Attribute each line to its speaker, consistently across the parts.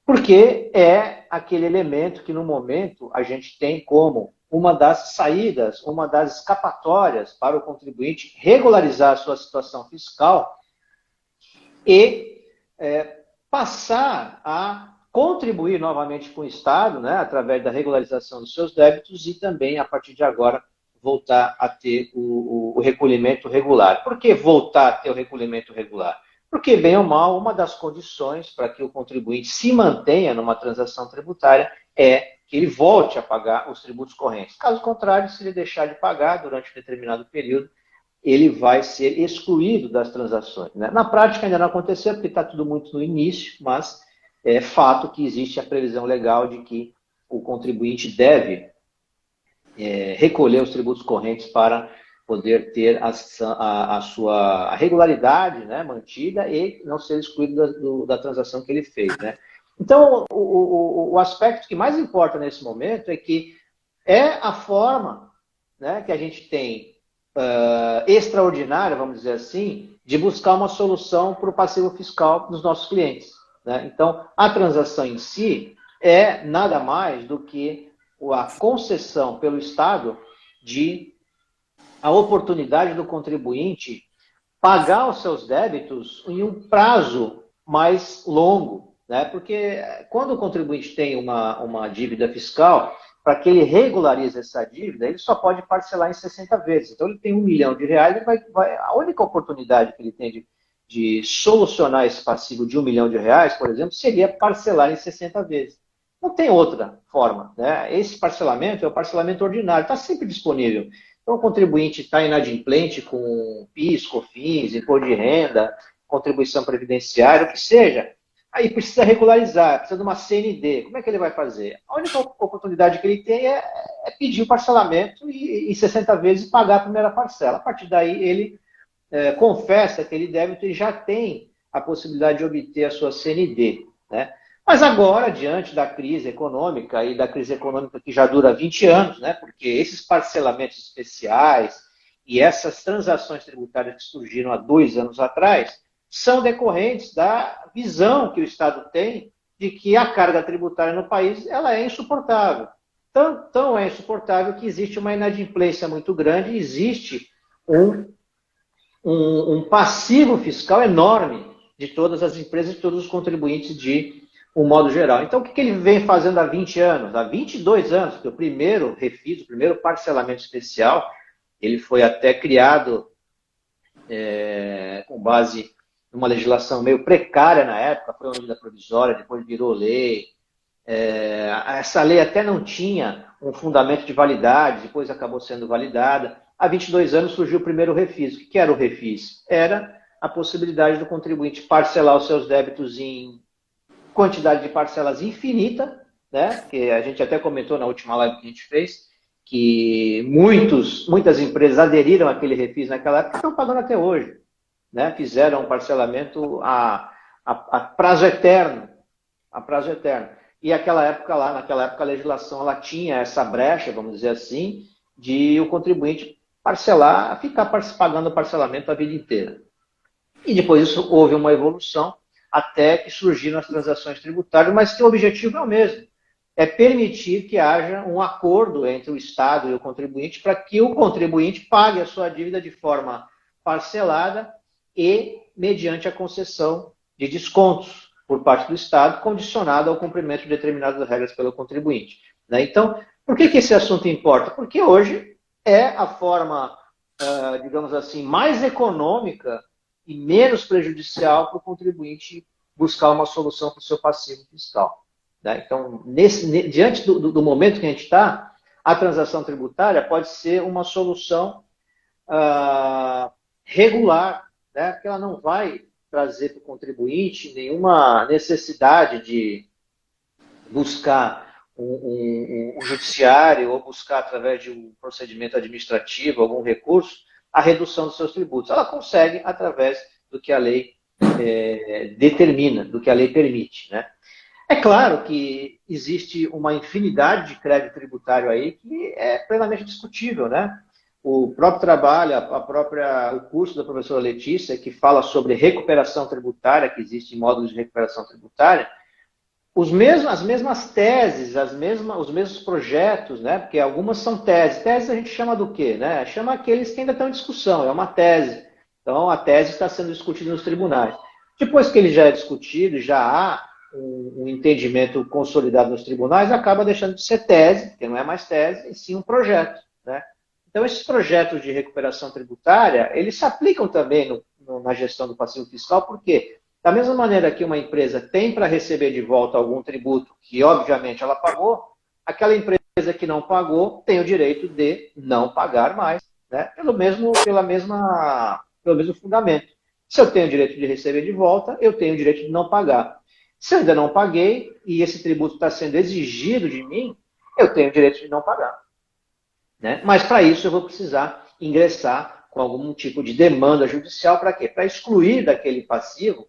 Speaker 1: Porque é aquele elemento que, no momento, a gente tem como uma das saídas, uma das escapatórias para o contribuinte regularizar a sua situação fiscal e passar a contribuir novamente com o Estado, né, através da regularização dos seus débitos e também, a partir de agora, voltar a ter o recolhimento regular. Por que voltar a ter o recolhimento regular? Porque, bem ou mal, uma das condições para que o contribuinte se mantenha numa transação tributária é que ele volte a pagar os tributos correntes. Caso contrário, se ele deixar de pagar durante um determinado período, ele vai ser excluído das transações. Né? Na prática ainda não aconteceu, porque está tudo muito no início, mas é fato que existe a previsão legal de que o contribuinte deve recolher os tributos correntes para poder ter a sua regularidade, né, mantida e não ser excluído da transação que ele fez. Né? Então, o aspecto que mais importa nesse momento é que é a forma, né, que a gente tem extraordinária, vamos dizer assim, de buscar uma solução para o passivo fiscal dos nossos clientes. Né? Então, a transação em si é nada mais do que a concessão pelo Estado de a oportunidade do contribuinte pagar os seus débitos em um prazo mais longo. Né? Porque quando o contribuinte tem uma dívida fiscal, para que ele regularize essa dívida, ele só pode parcelar em 60 vezes. Então, ele tem R$ 1 milhão, a única oportunidade que ele tem de solucionar esse passivo de R$ 1 milhão, por exemplo, seria parcelar em 60 vezes. Não tem outra forma. Né? Esse parcelamento é o parcelamento ordinário, está sempre disponível. Então, o contribuinte está inadimplente com PIS, COFINS, imposto de renda, contribuição previdenciária, o que seja. Aí precisa regularizar, precisa de uma CND. Como é que ele vai fazer? A única oportunidade que ele tem é pedir o parcelamento e em 60 vezes pagar a primeira parcela. A partir daí, ele confessa aquele débito e já tem a possibilidade de obter a sua CND. Né? Mas agora, diante da crise econômica, e da crise econômica que já dura 20 anos, né, porque esses parcelamentos especiais e essas transações tributárias que surgiram há 2 anos atrás, são decorrentes da visão que o Estado tem de que a carga tributária no país ela é insuportável. Tão é insuportável que existe uma inadimplência muito grande, existe um passivo fiscal enorme de todas as empresas e todos os contribuintes de um modo geral. Então, o que ele vem fazendo há 20 anos? Há 22 anos, que o primeiro refis, o primeiro parcelamento especial, ele foi até criado com base numa legislação meio precária na época, foi uma medida provisória, depois virou lei. Essa lei até não tinha um fundamento de validade, depois acabou sendo validada. Há 22 anos surgiu o primeiro refis. O que era o refis? Era a possibilidade do contribuinte parcelar os seus débitos em quantidade de parcelas infinita, né? Que a gente até comentou na última live que a gente fez, que muitas empresas aderiram àquele refis naquela época e estão pagando até hoje. Né? Fizeram um parcelamento a prazo eterno. A prazo eterno. E naquela época a legislação ela tinha essa brecha, vamos dizer assim, de o contribuinte parcelar, ficar pagando o parcelamento a vida inteira. E depois isso houve uma evolução até que surgiram as transações tributárias, mas que o objetivo é o mesmo. É permitir que haja um acordo entre o Estado e o contribuinte para que o contribuinte pague a sua dívida de forma parcelada e mediante a concessão de descontos por parte do Estado, condicionado ao cumprimento de determinadas regras pelo contribuinte. Né? Então, por que esse assunto importa? Porque hoje é a forma, digamos assim, mais econômica e menos prejudicial para o contribuinte buscar uma solução para o seu passivo fiscal. Né? Então, diante do momento que a gente está, a transação tributária pode ser uma solução regular, né? Porque ela não vai trazer para o contribuinte nenhuma necessidade de buscar um judiciário ou buscar através de um procedimento administrativo, algum recurso, a redução dos seus tributos. Ela consegue através do que a lei determina, do que a lei permite. Né? É claro que existe uma infinidade de crédito tributário aí que é plenamente discutível, né? O próprio trabalho, o curso da professora Letícia, que fala sobre recuperação tributária, que existe em módulos de recuperação tributária, as mesmas teses, os mesmos projetos, né? Porque algumas são teses. Teses a gente chama do quê? Né? Chama aqueles que ainda estão em discussão, é uma tese. Então, a tese está sendo discutida nos tribunais. Depois que ele já é discutido, já há um entendimento consolidado nos tribunais, acaba deixando de ser tese, porque não é mais tese, e sim um projeto. Né? Então, esses projetos de recuperação tributária, eles se aplicam também na gestão do passivo fiscal, por quê? Da mesma maneira que uma empresa tem para receber de volta algum tributo que, obviamente, ela pagou, aquela empresa que não pagou tem o direito de não pagar mais, né? Pelo mesmo fundamento. Se eu tenho o direito de receber de volta, eu tenho o direito de não pagar. Se eu ainda não paguei e esse tributo está sendo exigido de mim, eu tenho o direito de não pagar. Né? Mas, para isso, eu vou precisar ingressar com algum tipo de demanda judicial para quê? Para excluir daquele passivo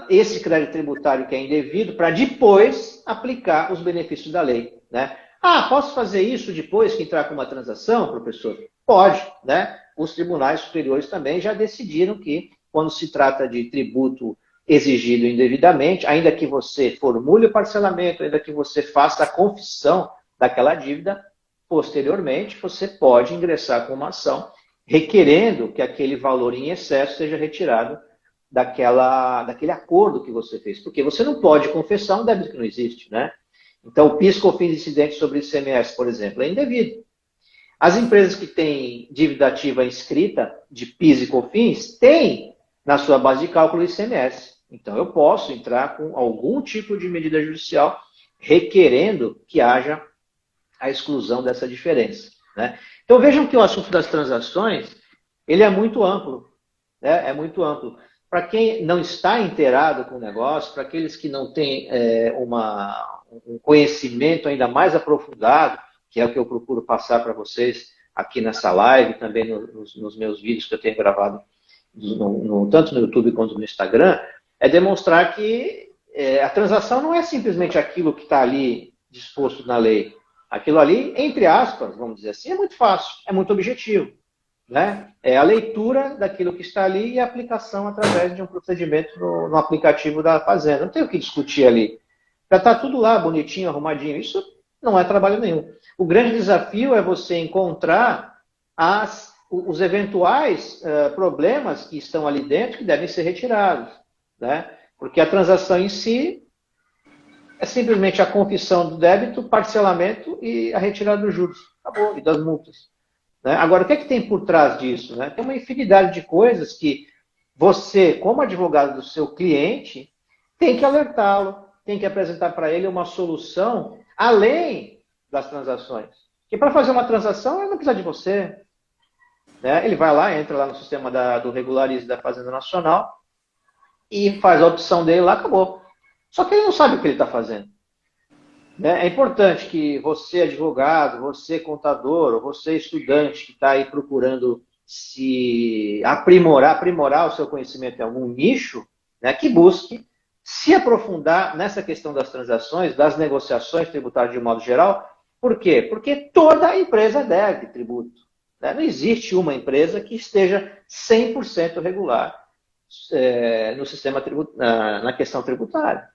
Speaker 1: esse crédito tributário que é indevido, para depois aplicar os benefícios da lei. Né? Ah, posso fazer isso depois que entrar com uma transação, professor? Pode. Né? Os tribunais superiores também já decidiram que, quando se trata de tributo exigido indevidamente, ainda que você formule o parcelamento, ainda que você faça a confissão daquela dívida, posteriormente você pode ingressar com uma ação requerendo que aquele valor em excesso seja retirado daquele acordo que você fez. Porque você não pode confessar um débito que não existe, né? Então, o PIS/COFINS incidente sobre ICMS, por exemplo, é indevido. As empresas que têm dívida ativa inscrita de PIS e COFINS têm na sua base de cálculo ICMS. Então, eu posso entrar com algum tipo de medida judicial requerendo que haja a exclusão dessa diferença. Né? Então, vejam que o assunto das transações ele é muito amplo. Né? É muito amplo. Para quem não está inteirado com o negócio, para aqueles que não têm um conhecimento ainda mais aprofundado, que é o que eu procuro passar para vocês aqui nessa live, também nos meus vídeos que eu tenho gravado, tanto no YouTube quanto no Instagram, é demonstrar que a transação não é simplesmente aquilo que está ali disposto na lei. Aquilo ali, entre aspas, vamos dizer assim, é muito fácil, é muito objetivo. Né? É a leitura daquilo que está ali e a aplicação através de um procedimento no aplicativo da Fazenda. Não tem o que discutir ali. Já está tudo lá, bonitinho, arrumadinho. Isso não é trabalho nenhum. O grande desafio é você encontrar os eventuais problemas que estão ali dentro que devem ser retirados. Né? Porque a transação em si é simplesmente a confissão do débito, parcelamento e a retirada dos juros. Acabou, e das multas. Né? Agora, o que é que tem por trás disso? Né? Tem uma infinidade de coisas que você, como advogado do seu cliente, tem que alertá-lo, tem que apresentar para ele uma solução além das transações. Porque para fazer uma transação, ele não precisa de você. Né? Ele vai lá, entra lá no sistema do Regularize da Fazenda Nacional e faz a opção dele lá, acabou. Só que ele não sabe o que ele está fazendo. É importante que você, advogado, você, contador, ou você, estudante, que está aí procurando se aprimorar o seu conhecimento em algum nicho, né, que busque se aprofundar nessa questão das transações, das negociações tributárias de um modo geral. Por quê? Porque toda empresa deve tributo. Né? Não existe uma empresa que esteja 100% regular no sistema na questão tributária.